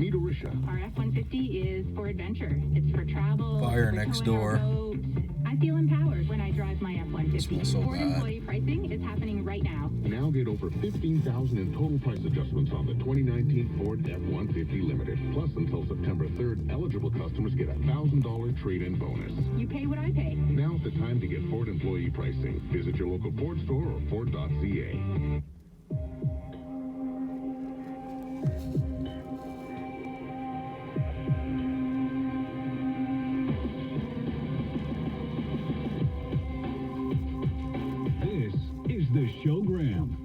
Meet Arisha. Our F-150 is for adventure. It's for travel. Fire for next towing our door. boat. I feel empowered when I drive my F-150. Smells so Ford bad. employee pricing is happening right now. Now get over $15,000 in total price adjustments on the 2019 Ford F-150 Limited. Plus, until September 3rd, eligible customers get a $1,000 trade-in bonus. You pay what I pay. Now's the time to get Ford employee pricing. Visit your local Ford store or Ford.ca. This is the Showgram.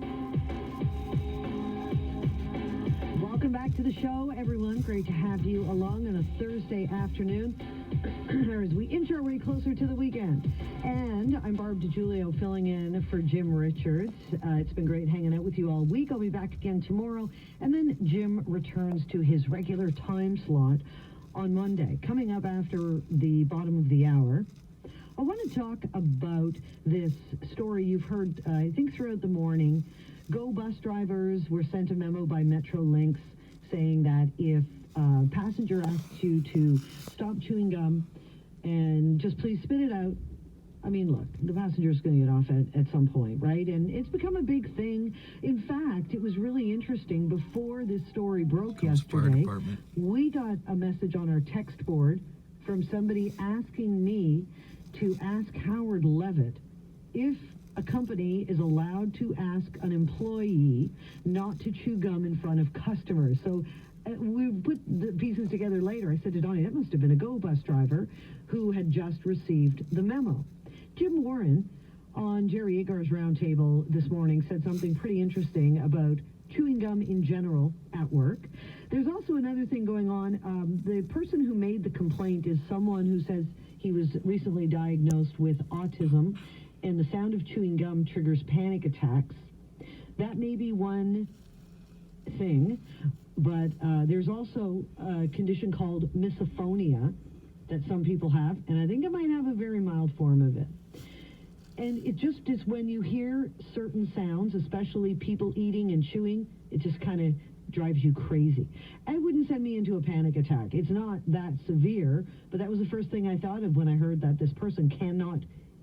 Welcome back to the show, everyone. Great to have you along on a Thursday afternoon as we inch our way closer to the weekend. And I'm Barb DiGiulio filling in for Jim Richards. It's been great hanging out with you all week. I'll be back again tomorrow. And then Jim returns to his regular time slot on Monday. Coming up after the bottom of the hour, I want to talk about this story you've heard, I think, throughout the morning. Go bus drivers were sent a memo by Metrolinx saying that if a passenger asks you to stop chewing gum and just please spit it out, I mean, look, the passenger's going to get off at some point, right? And it's become a big thing. In fact, it was really interesting. Before this story broke yesterday, we got a message on our text board from somebody asking me to ask Howard Levitt if a company is allowed to ask an employee not to chew gum in front of customers. So we put the pieces together later. I said to Donnie, that must have been a Go bus driver who had just received the memo. Jim Warren on Jerry Agar's roundtable this morning said something pretty interesting about chewing gum in general at work. There's also another thing going on. The person who made the complaint is someone who says he was recently diagnosed with autism, and the sound of chewing gum triggers panic attacks. That may be one thing, but there's also a condition called misophonia that some people have, and I think I might have a very mild form of it. And it just is when you hear certain sounds, especially people eating and chewing, it just kind of drives you crazy. It wouldn't send me into a panic attack. It's not that severe, but that was the first thing I thought of when I heard that this person cannot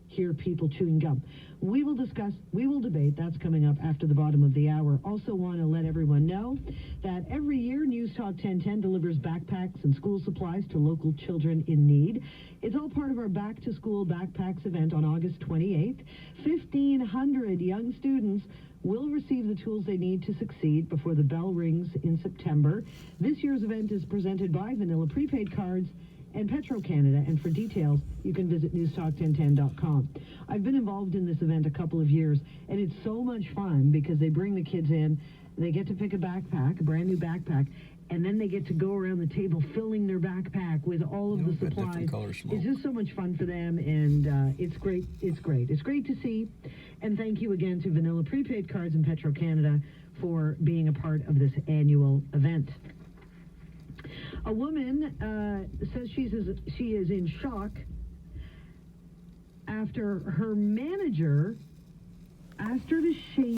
hear people chewing gum. We will discuss, we will debate. That's coming up after the bottom of the hour. Also want to let everyone know that every year News Talk 1010 delivers backpacks and school supplies to local children in need. It's all part of our Back to School Backpacks event on August 28th. 1,500 young students will receive the tools they need to succeed before the bell rings in September. This year's event is presented by Vanilla Prepaid Cards and Petro-Canada, and for details, you can visit newstalk1010.com. I've been involved in this event a couple of years, and it's so much fun because they bring the kids in, they get to pick a backpack, a brand new backpack, and then they get to go around the table filling their backpack with all of the supplies. It's just so much fun for them, and it's great. It's great. It's great to see, and thank you again to Vanilla Prepaid Cards and Petro-Canada for being a part of this annual event. A woman says she is in shock after her manager asked her to shave